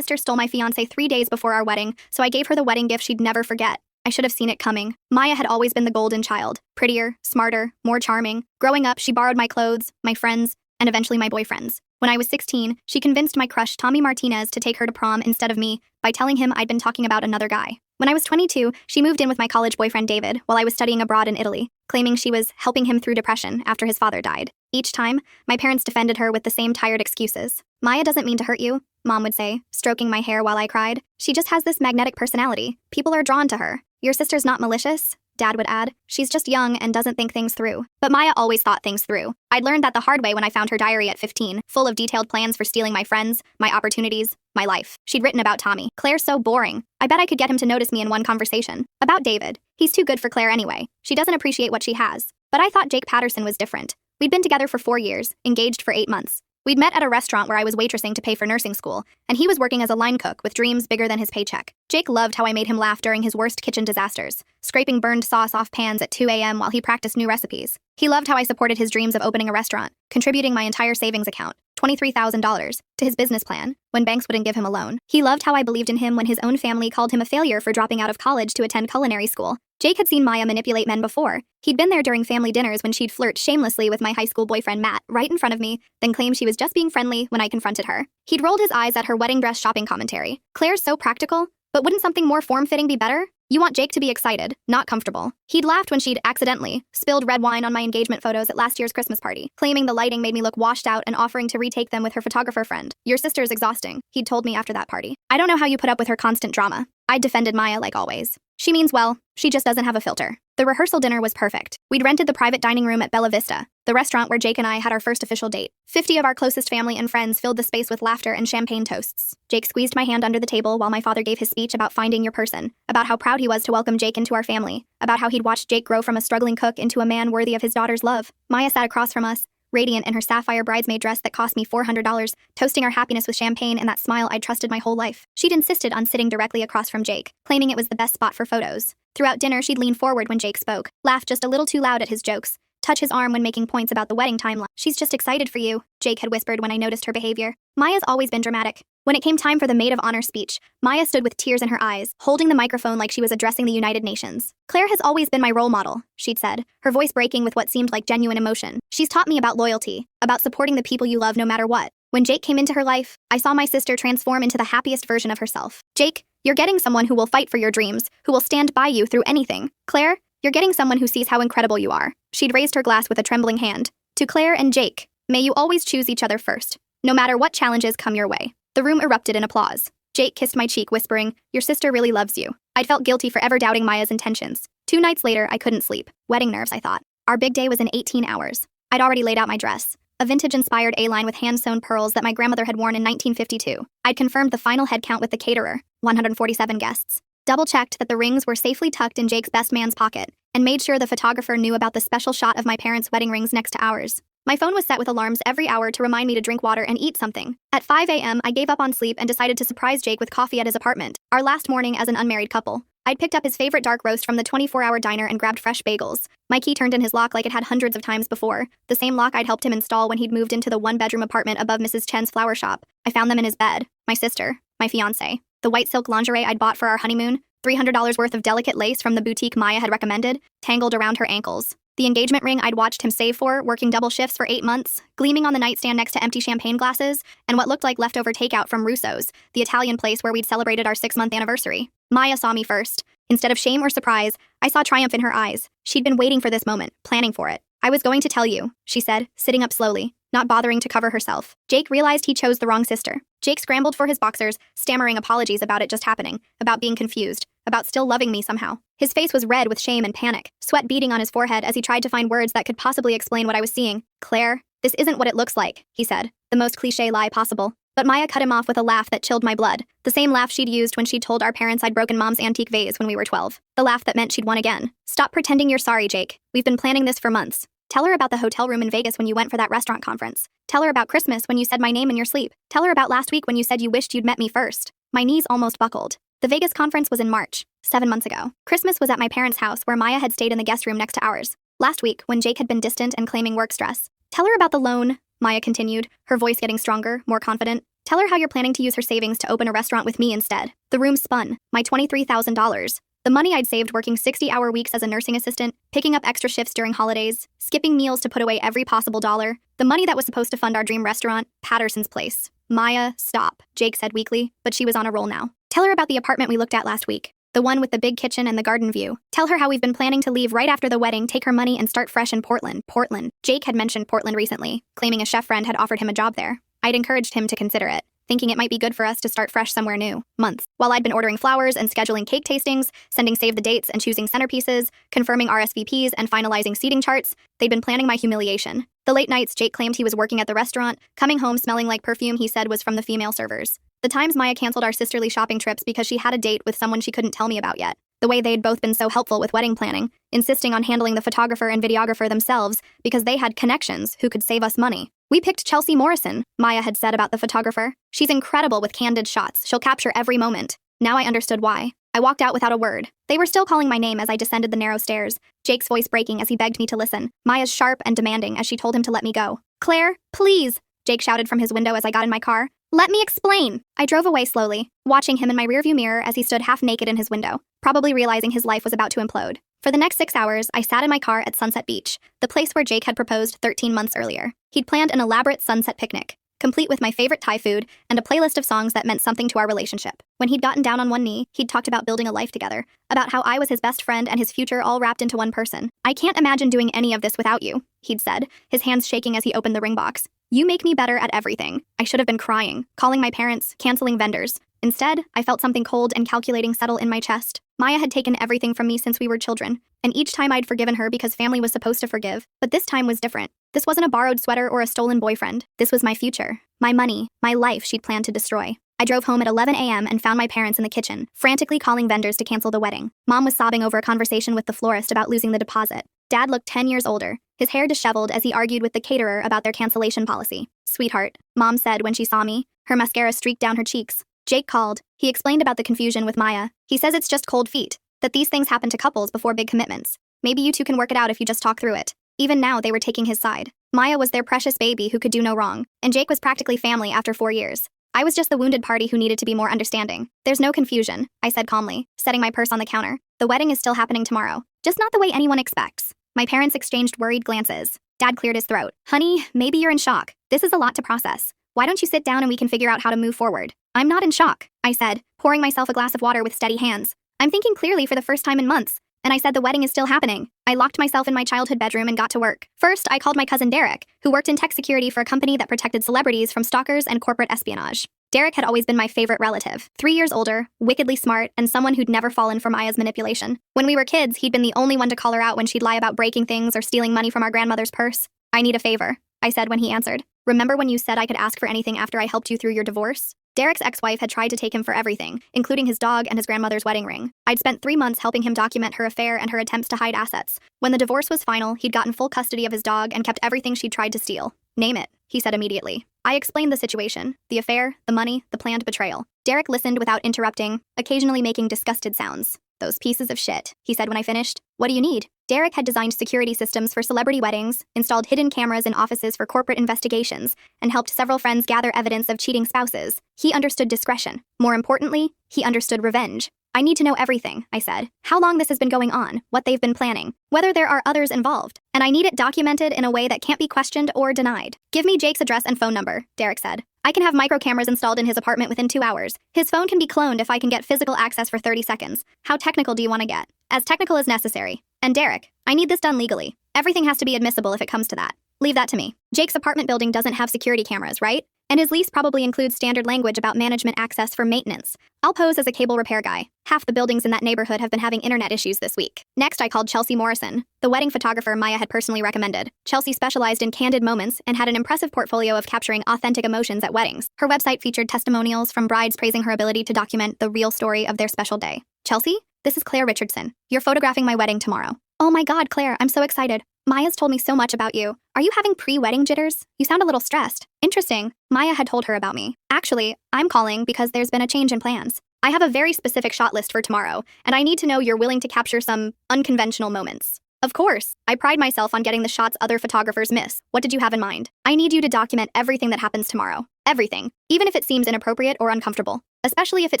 sister stole my fiancé 3 days before our wedding, so I gave her the wedding gift she'd never forget. I should have seen it coming. Maya had always been the golden child. Prettier, smarter, more charming. Growing up, she borrowed my clothes, my friends, and eventually my boyfriends. When I was 16, she convinced my crush Tommy Martinez to take her to prom instead of me by telling him I'd been talking about another guy. When I was 22, she moved in with my college boyfriend David while I was studying abroad in Italy, claiming she was helping him through depression after his father died. Each time, my parents defended her with the same tired excuses. Maya doesn't mean to hurt you, Mom would say, stroking my hair while I cried. She just has this magnetic personality. People are drawn to her. Your sister's not malicious, Dad would add. She's just young and doesn't think things through. But Maya always thought things through. I'd learned that the hard way when I found her diary at 15, full of detailed plans for stealing my friends, my opportunities, my life. She'd written about Tommy. Claire's so boring. I bet I could get him to notice me in one conversation. About David. He's too good for Claire anyway. She doesn't appreciate what she has. But I thought Jake Patterson was different. We'd been together for 4 years, engaged for 8 months. We'd met at a restaurant where I was waitressing to pay for nursing school, and he was working as a line cook with dreams bigger than his paycheck. Jake loved how I made him laugh during his worst kitchen disasters, scraping burned sauce off pans at 2 a.m. while he practiced new recipes. He loved how I supported his dreams of opening a restaurant, contributing my entire savings account, $23,000, to his business plan when banks wouldn't give him a loan. He loved how I believed in him when his own family called him a failure for dropping out of college to attend culinary school. Jake had seen Maya manipulate men before. He'd been there during family dinners when she'd flirt shamelessly with my high school boyfriend Matt right in front of me, then claim she was just being friendly when I confronted her. He'd rolled his eyes at her wedding dress shopping commentary. Claire's so practical, but wouldn't something more form-fitting be better? You want Jake to be excited, not comfortable. He'd laughed when she'd accidentally spilled red wine on my engagement photos at last year's Christmas party, claiming the lighting made me look washed out and offering to retake them with her photographer friend. Your sister's exhausting, he'd told me after that party. I don't know how you put up with her constant drama. I defended Maya like always. She means well, she just doesn't have a filter. The rehearsal dinner was perfect. We'd rented the private dining room at Bella Vista, the restaurant where Jake and I had our first official date. 50 of our closest family and friends filled the space with laughter and champagne toasts. Jake squeezed my hand under the table while my father gave his speech about finding your person, about how proud he was to welcome Jake into our family, about how he'd watched Jake grow from a struggling cook into a man worthy of his daughter's love. Maya sat across from us, radiant in her sapphire bridesmaid dress that cost me $400, toasting our happiness with champagne and that smile I'd trusted my whole life. She'd insisted on sitting directly across from Jake, claiming it was the best spot for photos. Throughout dinner, she'd lean forward when Jake spoke, laugh just a little too loud at his jokes, touch his arm when making points about the wedding timeline. She's just excited for you, Jake had whispered when I noticed her behavior. Maya's always been dramatic. When it came time for the maid of honor speech, Maya stood with tears in her eyes, holding the microphone like she was addressing the United Nations. Claire has always been my role model, she'd said, her voice breaking with what seemed like genuine emotion. She's taught me about loyalty, about supporting the people you love no matter what. When Jake came into her life, I saw my sister transform into the happiest version of herself. Jake, you're getting someone who will fight for your dreams, who will stand by you through anything. Claire, you're getting someone who sees how incredible you are. She'd raised her glass with a trembling hand. To Claire and Jake, may you always choose each other first, no matter what challenges come your way. The room erupted in applause. Jake kissed my cheek, whispering, your sister really loves you. I'd felt guilty for ever doubting Maya's intentions. 2 nights later, I couldn't sleep. Wedding nerves, I thought. Our big day was in 18 hours. I'd already laid out my dress, a vintage-inspired A-line with hand-sewn pearls that my grandmother had worn in 1952. I'd confirmed the final head count with the caterer, 147 guests. Double-checked that the rings were safely tucked in Jake's best man's pocket, and made sure the photographer knew about the special shot of my parents' wedding rings next to ours. My phone was set with alarms every hour to remind me to drink water and eat something. At 5 a.m., I gave up on sleep and decided to surprise Jake with coffee at his apartment, our last morning as an unmarried couple. I'd picked up his favorite dark roast from the 24-hour diner and grabbed fresh bagels. My key turned in his lock like it had hundreds of times before, the same lock I'd helped him install when he'd moved into the 1-bedroom apartment above Mrs. Chen's flower shop. I found them in his bed, my sister, my fiancé, the white silk lingerie I'd bought for our honeymoon, $300 worth of delicate lace from the boutique Maya had recommended, tangled around her ankles. The engagement ring I'd watched him save for, working double shifts for 8 months, gleaming on the nightstand next to empty champagne glasses, and what looked like leftover takeout from Russo's, the Italian place where we'd celebrated our 6-month anniversary. Maya saw me first. Instead of shame or surprise, I saw triumph in her eyes. She'd been waiting for this moment, planning for it. I was going to tell you, she said, sitting up slowly, not bothering to cover herself. Jake realized he chose the wrong sister. Jake scrambled for his boxers, stammering apologies about it just happening, about being confused, about still loving me somehow. His face was red with shame and panic, sweat beading on his forehead as he tried to find words that could possibly explain what I was seeing. Claire, this isn't what it looks like, he said, the most cliché lie possible. But Maya cut him off with a laugh that chilled my blood, the same laugh she'd used when she'd told our parents I'd broken Mom's antique vase when we were 12. The laugh that meant she'd won again. Stop pretending you're sorry, Jake. We've been planning this for months. Tell her about the hotel room in Vegas when you went for that restaurant conference. Tell her about Christmas when you said my name in your sleep. Tell her about last week when you said you wished you'd met me first. My knees almost buckled. The Vegas conference was in March, 7 months ago. Christmas was at my parents' house where Maya had stayed in the guest room next to ours. Last week, when Jake had been distant and claiming work stress. Tell her about the loan, Maya continued, her voice getting stronger, more confident. Tell her how you're planning to use her savings to open a restaurant with me instead. The room spun. My $23,000. The money I'd saved working 60-hour weeks as a nursing assistant, picking up extra shifts during holidays, skipping meals to put away every possible dollar. The money that was supposed to fund our dream restaurant, Patterson's Place. Maya, stop, Jake said weakly, but she was on a roll now. Tell her about the apartment we looked at last week. The one with the big kitchen and the garden view. Tell her how we've been planning to leave right after the wedding, take her money, and start fresh in Portland. Portland. Jake had mentioned Portland recently, claiming a chef friend had offered him a job there. I'd encouraged him to consider it, thinking it might be good for us to start fresh somewhere new. Months. While I'd been ordering flowers and scheduling cake tastings, sending save the dates and choosing centerpieces, confirming RSVPs and finalizing seating charts, they'd been planning my humiliation. The late nights Jake claimed he was working at the restaurant, coming home smelling like perfume he said was from the female servers. The times Maya canceled our sisterly shopping trips because she had a date with someone she couldn't tell me about yet. The way they'd both been so helpful with wedding planning, insisting on handling the photographer and videographer themselves because they had connections who could save us money. We picked Chelsea Morrison, Maya had said about the photographer. She's incredible with candid shots. She'll capture every moment. Now I understood why. I walked out without a word. They were still calling my name as I descended the narrow stairs, Jake's voice breaking as he begged me to listen, Maya's sharp and demanding as she told him to let me go. Claire, please, Jake shouted from his window as I got in my car. Let me explain. I drove away slowly, watching him in my rearview mirror as he stood half naked in his window, probably realizing his life was about to implode. For the next 6 hours, I sat in my car at Sunset Beach, the place where Jake had proposed 13 months earlier. He'd planned an elaborate sunset picnic, complete with my favorite Thai food and a playlist of songs that meant something to our relationship. When he'd gotten down on one knee, he'd talked about building a life together, about how I was his best friend and his future all wrapped into one person. I can't imagine doing any of this without you, he'd said, his hands shaking as he opened the ring box. You make me better at everything. I should have been crying, calling my parents, canceling vendors. Instead, I felt something cold and calculating settle in my chest. Maya had taken everything from me since we were children, and each time I'd forgiven her because family was supposed to forgive. But this time was different. This wasn't a borrowed sweater or a stolen boyfriend. This was my future, my money, my life she'd planned to destroy. I drove home at 11 a.m. and found my parents in the kitchen, frantically calling vendors to cancel the wedding. Mom was sobbing over a conversation with the florist about losing the deposit. Dad looked 10 years older, his hair disheveled as he argued with the caterer about their cancellation policy. Sweetheart, Mom said when she saw me, her mascara streaked down her cheeks. Jake called. He explained about the confusion with Maya. He says it's just cold feet, that these things happen to couples before big commitments. Maybe you two can work it out if you just talk through it. Even now, they were taking his side. Maya was their precious baby who could do no wrong, and Jake was practically family after 4 years. I was just the wounded party who needed to be more understanding. There's no confusion, I said calmly, setting my purse on the counter. The wedding is still happening tomorrow, just not the way anyone expects. My parents exchanged worried glances. Dad cleared his throat. Honey, maybe you're in shock. This is a lot to process. Why don't you sit down and we can figure out how to move forward? I'm not in shock, I said, pouring myself a glass of water with steady hands. I'm thinking clearly for the first time in months, and I said the wedding is still happening. I locked myself in my childhood bedroom and got to work. First, I called my cousin Derek, who worked in tech security for a company that protected celebrities from stalkers and corporate espionage. Derek had always been my favorite relative, 3 years older, wickedly smart, and someone who'd never fallen for Maya's manipulation. When we were kids, he'd been the only one to call her out when she'd lie about breaking things or stealing money from our grandmother's purse. I need a favor, I said when he answered. Remember when you said I could ask for anything after I helped you through your divorce? Derek's ex-wife had tried to take him for everything, including his dog and his grandmother's wedding ring. I'd spent 3 months helping him document her affair and her attempts to hide assets. When the divorce was final, he'd gotten full custody of his dog and kept everything she'd tried to steal. Name it, he said immediately. I explained the situation, the affair, the money, the planned betrayal. Derek listened without interrupting, occasionally making disgusted sounds. Those pieces of shit, he said when I finished. What do you need? Derek had designed security systems for celebrity weddings, installed hidden cameras in offices for corporate investigations, and helped several friends gather evidence of cheating spouses. He understood discretion. More importantly, he understood revenge. I need to know everything, I said. How long this has been going on, what they've been planning, whether there are others involved. And I need it documented in a way that can't be questioned or denied. Give me Jake's address and phone number, Derek said. I can have micro cameras installed in his apartment within 2 hours. His phone can be cloned if I can get physical access for 30 seconds. How technical do you want to get? As technical as necessary. And Derek, I need this done legally. Everything has to be admissible if it comes to that. Leave that to me. Jake's apartment building doesn't have security cameras, right? And his lease probably includes standard language about management access for maintenance. I'll pose as a cable repair guy. Half the buildings in that neighborhood have been having internet issues this week. Next, I called Chelsea Morrison, the wedding photographer Maya had personally recommended. Chelsea specialized in candid moments and had an impressive portfolio of capturing authentic emotions at weddings. Her website featured testimonials from brides praising her ability to document the real story of their special day. Chelsea, this is Claire Richardson. You're photographing my wedding tomorrow. Oh my God, Claire, I'm so excited. Maya's told me so much about you. Are you having pre-wedding jitters? You sound a little stressed. Interesting. Maya had told her about me. Actually, I'm calling because there's been a change in plans. I have a very specific shot list for tomorrow, and I need to know you're willing to capture some unconventional moments. Of course. I pride myself on getting the shots other photographers miss. What did you have in mind? I need you to document everything that happens tomorrow. Everything, even if it seems inappropriate or uncomfortable. Especially if it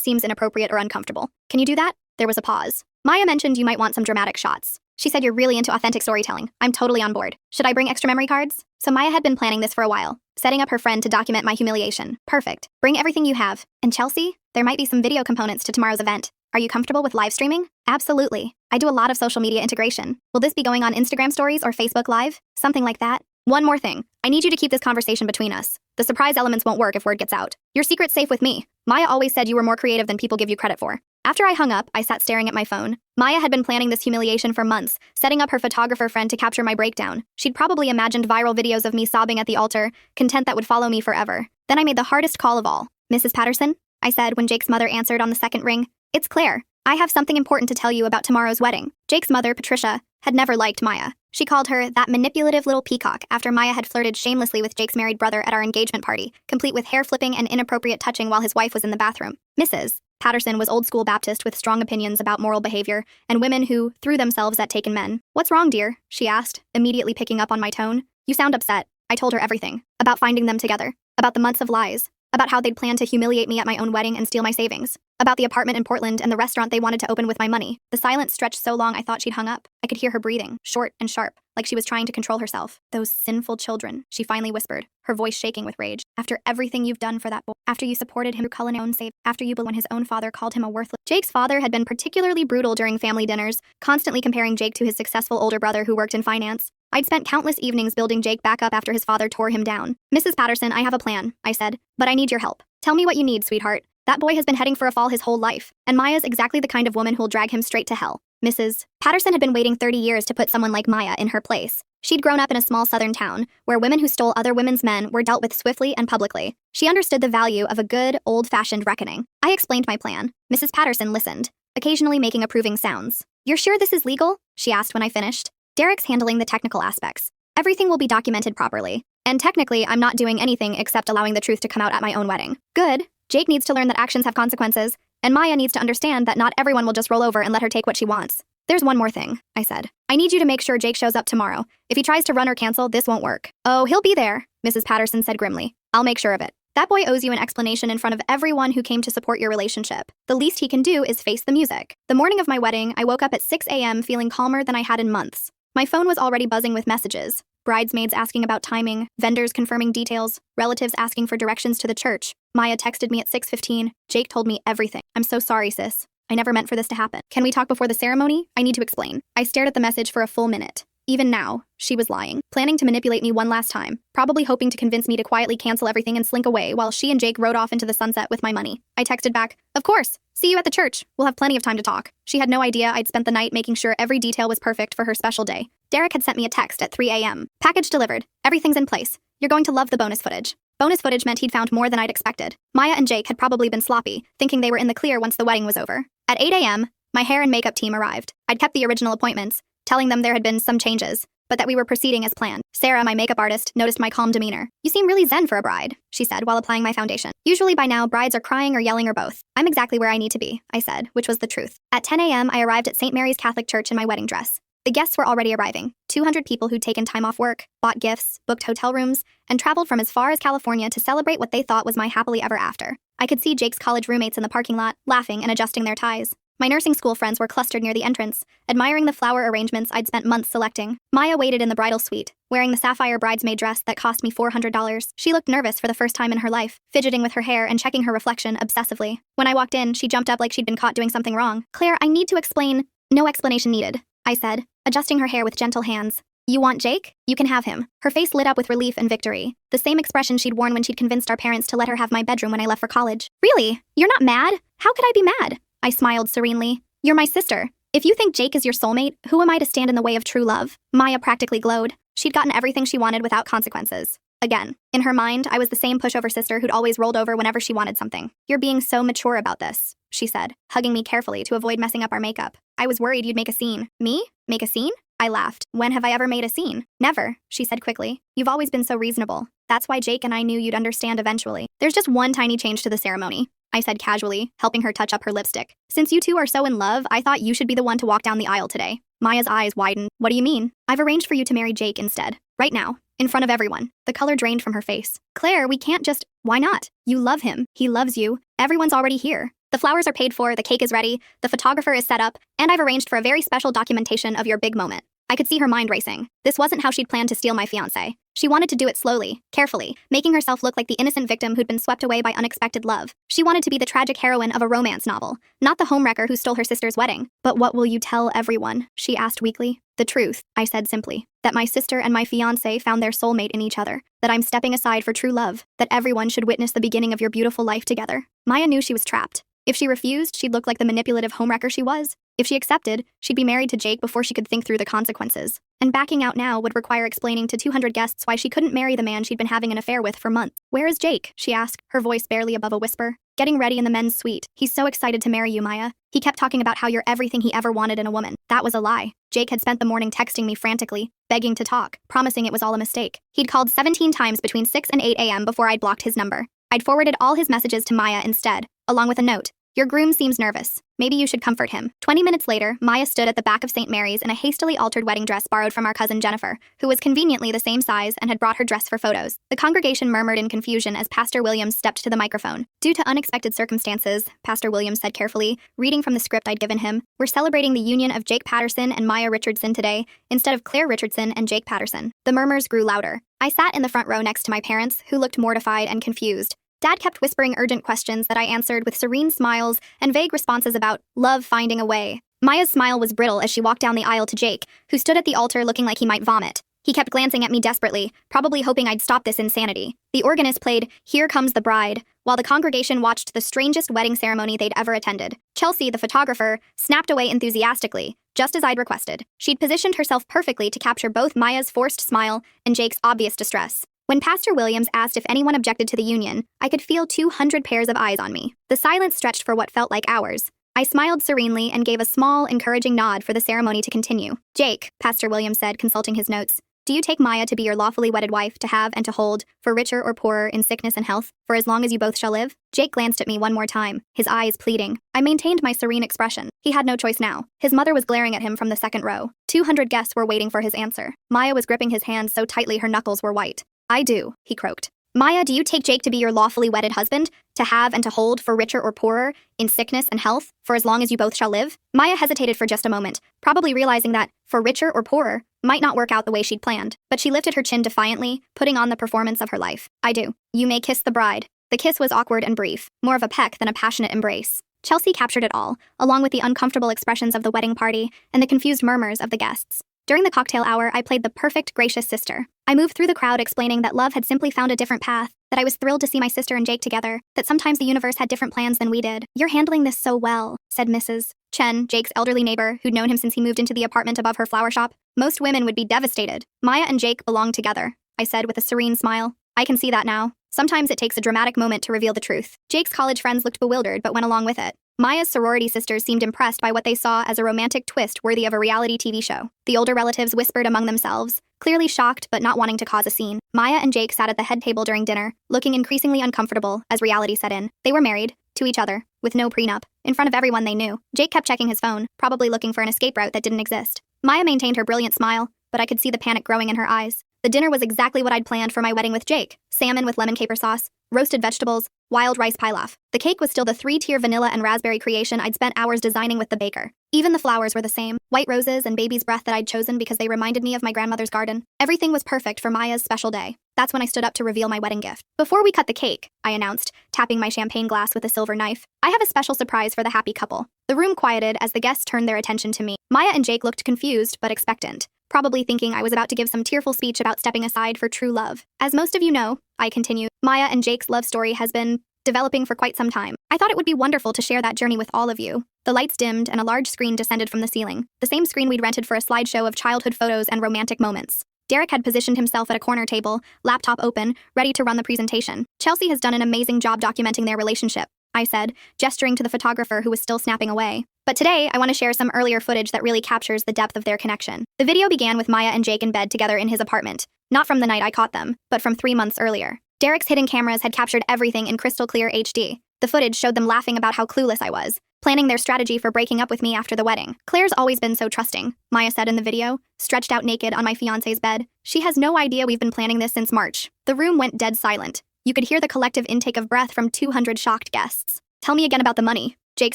seems inappropriate or uncomfortable. Can you do that? There was a pause. Maya mentioned you might want some dramatic shots. She said you're really into authentic storytelling. I'm totally on board. Should I bring extra memory cards? So Maya had been planning this for a while, setting up her friend to document my humiliation. Perfect. Bring everything you have. And Chelsea, there might be some video components to tomorrow's event. Are you comfortable with live streaming? Absolutely. I do a lot of social media integration. Will this be going on Instagram stories or Facebook Live? Something like that? One more thing. I need you to keep this conversation between us. The surprise elements won't work if word gets out. Your secret's safe with me. Maya always said you were more creative than people give you credit for. After I hung up, I sat staring at my phone. Maya had been planning this humiliation for months, setting up her photographer friend to capture my breakdown. She'd probably imagined viral videos of me sobbing at the altar, content that would follow me forever. Then I made the hardest call of all. Mrs. Patterson? I said when Jake's mother answered on the second ring. It's Claire. I have something important to tell you about tomorrow's wedding. Jake's mother, Patricia, had never liked Maya. She called her that manipulative little peacock after Maya had flirted shamelessly with Jake's married brother at our engagement party, complete with hair flipping and inappropriate touching while his wife was in the bathroom. Mrs. Patterson was old-school Baptist with strong opinions about moral behavior and women who threw themselves at taken men. What's wrong, dear? She asked, immediately picking up on my tone. You sound upset. I told her everything. About finding them together. About the months of lies. About how they'd planned to humiliate me at my own wedding and steal my savings. About the apartment in Portland and the restaurant they wanted to open with my money. The silence stretched so long I thought she'd hung up. I could hear her breathing, short and sharp, like she was trying to control herself. Those sinful children, she finally whispered, her voice shaking with rage. After everything you've done for that boy, after you supported him through culinary own save, after you when his own father called him a worthless. Jake's father had been particularly brutal during family dinners, constantly comparing Jake to his successful older brother who worked in finance. I'd spent countless evenings building Jake back up after his father tore him down. Mrs. Patterson, I have a plan, I said, but I need your help. Tell me what you need, sweetheart. That boy has been heading for a fall his whole life, and Maya's exactly the kind of woman who'll drag him straight to hell. Mrs. Patterson had been waiting 30 years to put someone like Maya in her place. She'd grown up in a small southern town, where women who stole other women's men were dealt with swiftly and publicly. She understood the value of a good, old-fashioned reckoning. I explained my plan. Mrs. Patterson listened, occasionally making approving sounds. You're sure this is legal? She asked when I finished. Derek's handling the technical aspects. Everything will be documented properly. And technically, I'm not doing anything except allowing the truth to come out at my own wedding. Good. Jake needs to learn that actions have consequences, and Maya needs to understand that not everyone will just roll over and let her take what she wants. There's one more thing, I said. I need you to make sure Jake shows up tomorrow. If he tries to run or cancel, this won't work. Oh, he'll be there, Mrs. Patterson said grimly. I'll make sure of it. That boy owes you an explanation in front of everyone who came to support your relationship. The least he can do is face the music. The morning of my wedding, I woke up at 6 a.m. feeling calmer than I had in months. My phone was already buzzing with messages. Bridesmaids asking about timing, vendors confirming details, relatives asking for directions to the church. Maya texted me at 6:15. Jake told me everything. I'm so sorry, sis. I never meant for this to happen. Can we talk before the ceremony? I need to explain. I stared at the message for a full minute. Even now, she was lying, planning to manipulate me one last time, probably hoping to convince me to quietly cancel everything and slink away while she and Jake rode off into the sunset with my money. I texted back, of course. See you at the church. We'll have plenty of time to talk. She had no idea I'd spent the night making sure every detail was perfect for her special day. Derek had sent me a text at 3 a.m. Package delivered. Everything's in place. You're going to love the bonus footage. Bonus footage meant he'd found more than I'd expected. Maya and Jake had probably been sloppy, thinking they were in the clear once the wedding was over. At 8 a.m., my hair and makeup team arrived. I'd kept the original appointments, telling them there had been some changes, but that we were proceeding as planned. Sarah, my makeup artist, noticed my calm demeanor. You seem really zen for a bride, she said while applying my foundation. Usually by now, brides are crying or yelling or both. I'm exactly where I need to be, I said, which was the truth. At 10 a.m., I arrived at St. Mary's Catholic Church in my wedding dress. The guests were already arriving. 200 people who'd taken time off work, bought gifts, booked hotel rooms, and traveled from as far as California to celebrate what they thought was my happily ever after. I could see Jake's college roommates in the parking lot, laughing and adjusting their ties. My nursing school friends were clustered near the entrance, admiring the flower arrangements I'd spent months selecting. Maya waited in the bridal suite, wearing the sapphire bridesmaid dress that cost me $400. She looked nervous for the first time in her life, fidgeting with her hair and checking her reflection obsessively. When I walked in, she jumped up like she'd been caught doing something wrong. Claire, I need to explain. No explanation needed, I said, adjusting her hair with gentle hands. You want Jake? You can have him. Her face lit up with relief and victory, the same expression she'd worn when she'd convinced our parents to let her have my bedroom when I left for college. Really? You're not mad? How could I be mad? I smiled serenely. You're my sister. If you think Jake is your soulmate, who am I to stand in the way of true love? Maya practically glowed. She'd gotten everything she wanted without consequences. Again, in her mind, I was the same pushover sister who'd always rolled over whenever she wanted something. You're being so mature about this, she said, hugging me carefully to avoid messing up our makeup. I was worried you'd make a scene. Me? Make a scene? I laughed. When have I ever made a scene? Never, she said quickly. You've always been so reasonable. That's why Jake and I knew you'd understand eventually. There's just one tiny change to the ceremony, I said casually, helping her touch up her lipstick. Since you two are so in love, I thought you should be the one to walk down the aisle today. Maya's eyes widened. What do you mean? I've arranged for you to marry Jake instead. Right now. in front of everyone. The color drained from her face. Claire, we can't just... Why not? You love him. He loves you. Everyone's already here. The flowers are paid for, the cake is ready, the photographer is set up, and I've arranged for a very special documentation of your big moment. I could see her mind racing. This wasn't how she'd planned to steal my fiancé. She wanted to do it slowly, carefully, making herself look like the innocent victim who'd been swept away by unexpected love. She wanted to be the tragic heroine of a romance novel, not the homewrecker who stole her sister's wedding. But what will you tell everyone? She asked weakly. The truth, I said simply. That my sister and my fiancé found their soulmate in each other. That I'm stepping aside for true love. That everyone should witness the beginning of your beautiful life together. Maya knew she was trapped. If she refused, she'd look like the manipulative homewrecker she was. If she accepted, she'd be married to Jake before she could think through the consequences. And backing out now would require explaining to 200 guests why she couldn't marry the man she'd been having an affair with for months. Where is Jake? She asked, her voice barely above a whisper. Getting ready in the men's suite. He's so excited to marry you, Maya. He kept talking about how you're everything he ever wanted in a woman. That was a lie. Jake had spent the morning texting me frantically, begging to talk, promising it was all a mistake. He'd called 17 times between 6 and 8 a.m. before I'd blocked his number. I'd forwarded all his messages to Maya instead, along with a note. Your groom seems nervous. Maybe you should comfort him. 20 minutes later, Maya stood at the back of St. Mary's in a hastily altered wedding dress borrowed from our cousin Jennifer, who was conveniently the same size and had brought her dress for photos. The congregation murmured in confusion as Pastor Williams stepped to the microphone. Due to unexpected circumstances, Pastor Williams said carefully, reading from the script I'd given him, we're celebrating the union of Jake Patterson and Maya Richardson today, instead of Claire Richardson and Jake Patterson. The murmurs grew louder. I sat in the front row next to my parents, who looked mortified and confused. Dad kept whispering urgent questions that I answered with serene smiles and vague responses about love finding a way. Maya's smile was brittle as she walked down the aisle to Jake, who stood at the altar looking like he might vomit. He kept glancing at me desperately, probably hoping I'd stop this insanity. The organist played Here Comes the Bride, while the congregation watched the strangest wedding ceremony they'd ever attended. Chelsea, the photographer, snapped away enthusiastically, just as I'd requested. She'd positioned herself perfectly to capture both Maya's forced smile and Jake's obvious distress. When Pastor Williams asked if anyone objected to the union, I could feel 200 pairs of eyes on me. The silence stretched for what felt like hours. I smiled serenely and gave a small, encouraging nod for the ceremony to continue. Jake, Pastor Williams said, consulting his notes, do you take Maya to be your lawfully wedded wife, to have and to hold, for richer or poorer, in sickness and health, for as long as you both shall live? Jake glanced at me one more time, his eyes pleading. I maintained my serene expression. He had no choice now. His mother was glaring at him from the second row. 200 guests were waiting for his answer. Maya was gripping his hands so tightly her knuckles were white. I do, he croaked. Maya, do you take Jake to be your lawfully wedded husband, to have and to hold, for richer or poorer, in sickness and health, for as long as you both shall live? Maya hesitated for just a moment, probably realizing that, for richer or poorer, might not work out the way she'd planned. But she lifted her chin defiantly, putting on the performance of her life. I do. You may kiss the bride. The kiss was awkward and brief, more of a peck than a passionate embrace. Chelsea captured it all, along with the uncomfortable expressions of the wedding party and the confused murmurs of the guests. During the cocktail hour, I played the perfect gracious sister. I moved through the crowd explaining that love had simply found a different path, that I was thrilled to see my sister and Jake together, that sometimes the universe had different plans than we did. You're handling this so well, said Mrs. Chen, Jake's elderly neighbor, who'd known him since he moved into the apartment above her flower shop. Most women would be devastated. Maya and Jake belong together, I said with a serene smile. I can see that now. Sometimes it takes a dramatic moment to reveal the truth. Jake's college friends looked bewildered but went along with it. Maya's sorority sisters seemed impressed by what they saw as a romantic twist worthy of a reality TV show. The older relatives whispered among themselves, clearly shocked but not wanting to cause a scene. Maya and Jake sat at the head table during dinner, looking increasingly uncomfortable as reality set in. They were married, to each other, with no prenup, in front of everyone they knew. Jake kept checking his phone, probably looking for an escape route that didn't exist. Maya maintained her brilliant smile, but I could see the panic growing in her eyes. The dinner was exactly what I'd planned for my wedding with Jake. Salmon with lemon caper sauce, roasted vegetables, wild rice pilaf. The cake was still the 3-tier vanilla and raspberry creation I'd spent hours designing with the baker. Even the flowers were the same, white roses and baby's breath that I'd chosen because they reminded me of my grandmother's garden. Everything was perfect for Maya's special day. That's when I stood up to reveal my wedding gift. Before we cut the cake, I announced, tapping my champagne glass with a silver knife, I have a special surprise for the happy couple. The room quieted as the guests turned their attention to me. Maya and Jake looked confused but expectant, probably thinking I was about to give some tearful speech about stepping aside for true love. As most of you know, I continued, Maya and Jake's love story has been developing for quite some time. I thought it would be wonderful to share that journey with all of you. The lights dimmed and a large screen descended from the ceiling, the same screen we'd rented for a slideshow of childhood photos and romantic moments. Derek had positioned himself at a corner table, laptop open, ready to run the presentation. Chelsea has done an amazing job documenting their relationship, I said, gesturing to the photographer who was still snapping away. But today, I want to share some earlier footage that really captures the depth of their connection. The video began with Maya and Jake in bed together in his apartment, not from the night I caught them, but from 3 months earlier. Derek's hidden cameras had captured everything in crystal clear HD. The footage showed them laughing about how clueless I was, planning their strategy for breaking up with me after the wedding. Claire's always been so trusting, Maya said in the video, stretched out naked on my fiancé's bed. She has no idea we've been planning this since March. The room went dead silent. You could hear the collective intake of breath from 200 shocked guests. Tell me again about the money, Jake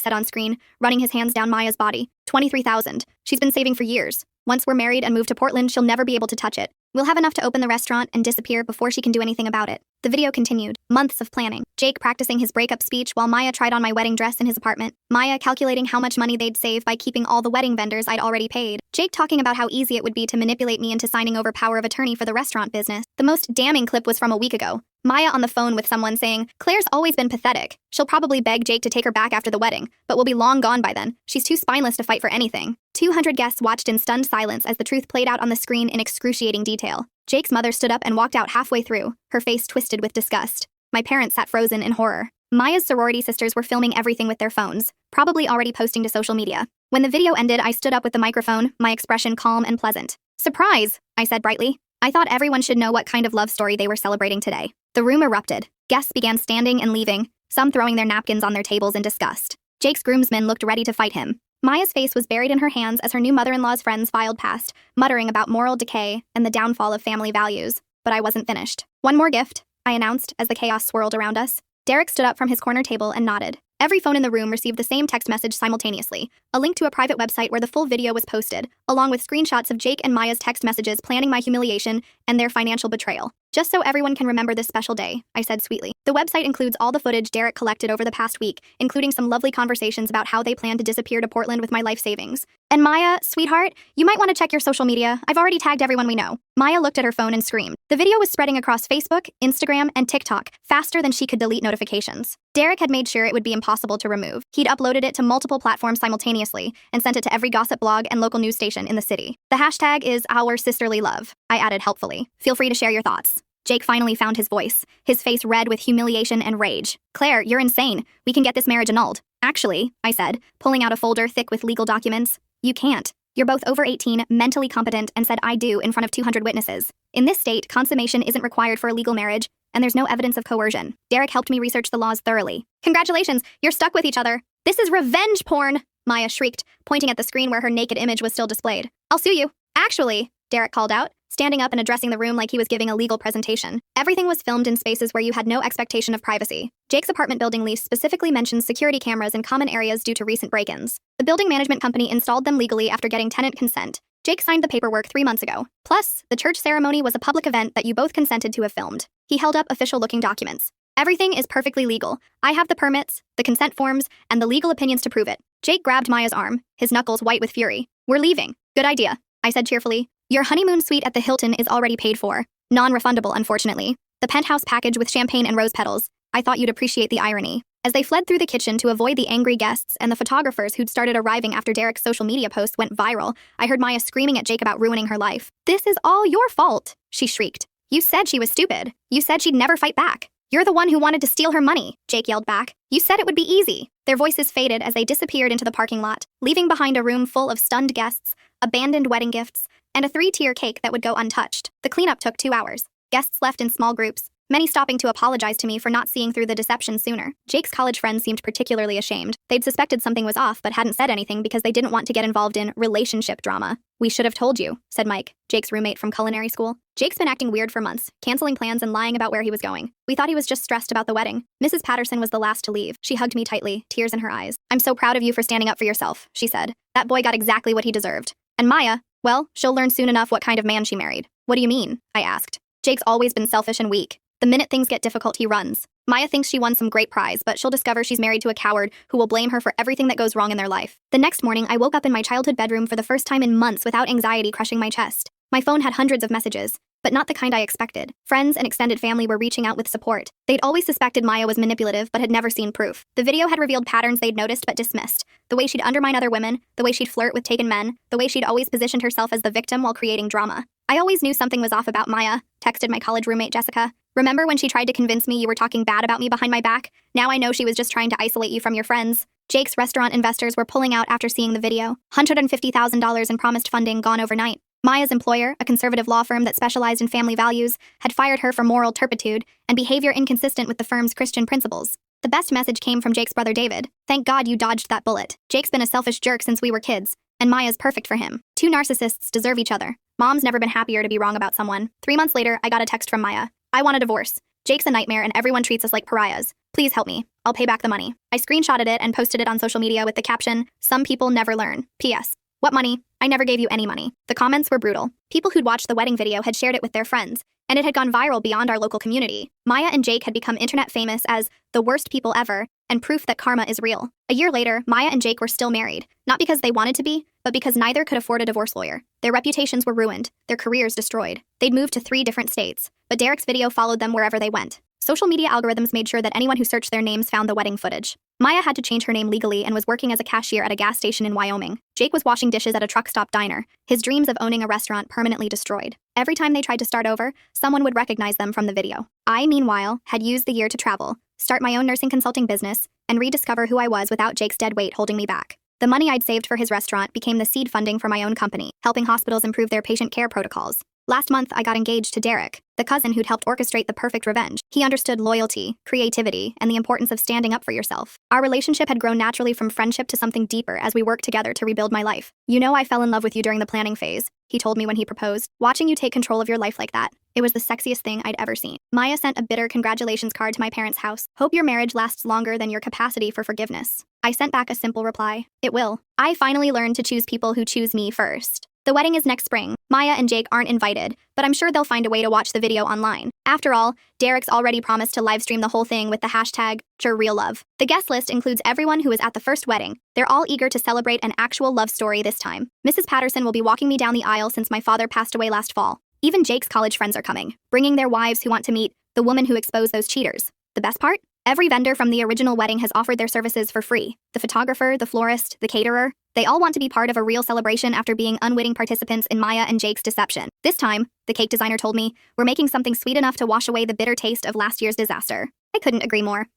said on screen, running his hands down Maya's body. $23,000. She's been saving for years. Once we're married and move to Portland, she'll never be able to touch it. We'll have enough to open the restaurant and disappear before she can do anything about it. The video continued. Months of planning. Jake practicing his breakup speech while Maya tried on my wedding dress in his apartment. Maya calculating how much money they'd save by keeping all the wedding vendors I'd already paid. Jake talking about how easy it would be to manipulate me into signing over power of attorney for the restaurant business. The most damning clip was from a week ago. Maya on the phone with someone saying, Claire's always been pathetic. She'll probably beg Jake to take her back after the wedding, but will be long gone by then. She's too spineless to fight for anything. 200 guests watched in stunned silence as the truth played out on the screen in excruciating detail. Jake's mother stood up and walked out halfway through, her face twisted with disgust. My parents sat frozen in horror. Maya's sorority sisters were filming everything with their phones, probably already posting to social media. When the video ended, I stood up with the microphone, my expression calm and pleasant. Surprise, I said brightly. I thought everyone should know what kind of love story they were celebrating today. The room erupted. Guests began standing and leaving, some throwing their napkins on their tables in disgust. Jake's groomsmen looked ready to fight him. Maya's face was buried in her hands as her new mother-in-law's friends filed past, muttering about moral decay and the downfall of family values. But I wasn't finished. One more gift, I announced as the chaos swirled around us. Derek stood up from his corner table and nodded. Every phone in the room received the same text message simultaneously, a link to a private website where the full video was posted, along with screenshots of Jake and Maya's text messages planning my humiliation and their financial betrayal. Just so everyone can remember this special day, I said sweetly. The website includes all the footage Derek collected over the past week, including some lovely conversations about how they plan to disappear to Portland with my life savings. And Maya, sweetheart, you might want to check your social media. I've already tagged everyone we know. Maya looked at her phone and screamed. The video was spreading across Facebook, Instagram, and TikTok faster than she could delete notifications. Derek had made sure it would be impossible to remove. He'd uploaded it to multiple platforms simultaneously and sent it to every gossip blog and local news station in the city. The hashtag is our sisterly love, I added helpfully. Feel free to share your thoughts. Jake finally found his voice, his face red with humiliation and rage. Claire, you're insane. We can get this marriage annulled. Actually, I said, pulling out a folder thick with legal documents. You can't. You're both over 18, mentally competent, and said I do in front of 200 witnesses. In this state, consummation isn't required for a legal marriage, and there's no evidence of coercion. Derek helped me research the laws thoroughly. Congratulations, you're stuck with each other. This is revenge porn, Maya shrieked, pointing at the screen where her naked image was still displayed. I'll sue you. Actually, Derek called out, standing up and addressing the room like he was giving a legal presentation. Everything was filmed in spaces where you had no expectation of privacy. Jake's apartment building lease specifically mentions security cameras in common areas due to recent break-ins. The building management company installed them legally after getting tenant consent. Jake signed the paperwork 3 months ago. Plus, the church ceremony was a public event that you both consented to have filmed. He held up official-looking documents. Everything is perfectly legal. I have the permits, the consent forms, and the legal opinions to prove it. Jake grabbed Maya's arm, his knuckles white with fury. We're leaving. Good idea, I said cheerfully. Your honeymoon suite at the Hilton is already paid for. Non-refundable, unfortunately. The penthouse package with champagne and rose petals. I thought you'd appreciate the irony. As they fled through the kitchen to avoid the angry guests and the photographers who'd started arriving after Derek's social media post went viral, I heard Maya screaming at Jake about ruining her life. This is all your fault, she shrieked. You said she was stupid. You said she'd never fight back. You're the one who wanted to steal her money, Jake yelled back. You said it would be easy. Their voices faded as they disappeared into the parking lot, leaving behind a room full of stunned guests, abandoned wedding gifts, and a 3-tier cake that would go untouched. The cleanup took 2 hours. Guests left in small groups, many stopping to apologize to me for not seeing through the deception sooner. Jake's college friends seemed particularly ashamed. They'd suspected something was off but hadn't said anything because they didn't want to get involved in relationship drama. We should have told you, said Mike, Jake's roommate from culinary school. Jake's been acting weird for months, canceling plans and lying about where he was going. We thought he was just stressed about the wedding. Mrs. Patterson was the last to leave. She hugged me tightly, tears in her eyes. I'm so proud of you for standing up for yourself, she said. That boy got exactly what he deserved. And Maya, well, she'll learn soon enough what kind of man she married. What do you mean? I asked. Jake's always been selfish and weak. The minute things get difficult, he runs. Maya thinks she won some great prize, but she'll discover she's married to a coward who will blame her for everything that goes wrong in their life. The next morning, I woke up in my childhood bedroom for the first time in months without anxiety crushing my chest. My phone had hundreds of messages, but not the kind I expected. Friends and extended family were reaching out with support. They'd always suspected Maya was manipulative, but had never seen proof. The video had revealed patterns they'd noticed but dismissed. The way she'd undermine other women, the way she'd flirt with taken men, the way she'd always positioned herself as the victim while creating drama. I always knew something was off about Maya, texted my college roommate Jessica. Remember when she tried to convince me you were talking bad about me behind my back? Now I know she was just trying to isolate you from your friends. Jake's restaurant investors were pulling out after seeing the video. $150,000 in promised funding gone overnight. Maya's employer, a conservative law firm that specialized in family values, had fired her for moral turpitude and behavior inconsistent with the firm's Christian principles. The best message came from Jake's brother David. Thank God you dodged that bullet. Jake's been a selfish jerk since we were kids, and Maya's perfect for him. Two narcissists deserve each other. Mom's never been happier to be wrong about someone. 3 months later, I got a text from Maya. I want a divorce. Jake's a nightmare and everyone treats us like pariahs. Please help me. I'll pay back the money. I screenshotted it and posted it on social media with the caption, "Some people never learn. P.S. What money? I never gave you any money." The comments were brutal. People who'd watched the wedding video had shared it with their friends, and it had gone viral beyond our local community. Maya and Jake had become internet famous as the worst people ever, and proof that karma is real. A year later, Maya and Jake were still married, not because they wanted to be, but because neither could afford a divorce lawyer. Their reputations were ruined, their careers destroyed. They'd moved to 3 different states, but Derek's video followed them wherever they went. Social media algorithms made sure that anyone who searched their names found the wedding footage. Maya had to change her name legally and was working as a cashier at a gas station in Wyoming. Jake was washing dishes at a truck stop diner, his dreams of owning a restaurant permanently destroyed. Every time they tried to start over, someone would recognize them from the video. I, meanwhile, had used the year to travel, start my own nursing consulting business, and rediscover who I was without Jake's dead weight holding me back. The money I'd saved for his restaurant became the seed funding for my own company, helping hospitals improve their patient care protocols. Last month, I got engaged to Derek, the cousin who'd helped orchestrate the perfect revenge. He understood loyalty, creativity, and the importance of standing up for yourself. Our relationship had grown naturally from friendship to something deeper as we worked together to rebuild my life. "You know I fell in love with you during the planning phase," he told me when he proposed. "Watching you take control of your life like that, it was the sexiest thing I'd ever seen." Maya sent a bitter congratulations card to my parents' house. "Hope your marriage lasts longer than your capacity for forgiveness." I sent back a simple reply. "It will." I finally learned to choose people who choose me first. The wedding is next spring. Maya and Jake aren't invited, but I'm sure they'll find a way to watch the video online. After all, Derek's already promised to livestream the whole thing with the hashtag #RealLove. The guest list includes everyone who was at the first wedding. They're all eager to celebrate an actual love story this time. Mrs. Patterson will be walking me down the aisle since my father passed away last fall. Even Jake's college friends are coming, bringing their wives who want to meet the woman who exposed those cheaters. The best part? Every vendor from the original wedding has offered their services for free. The photographer, the florist, the caterer. They all want to be part of a real celebration after being unwitting participants in Maya and Jake's deception. This time, the cake designer told me, we're making something sweet enough to wash away the bitter taste of last year's disaster. I couldn't agree more.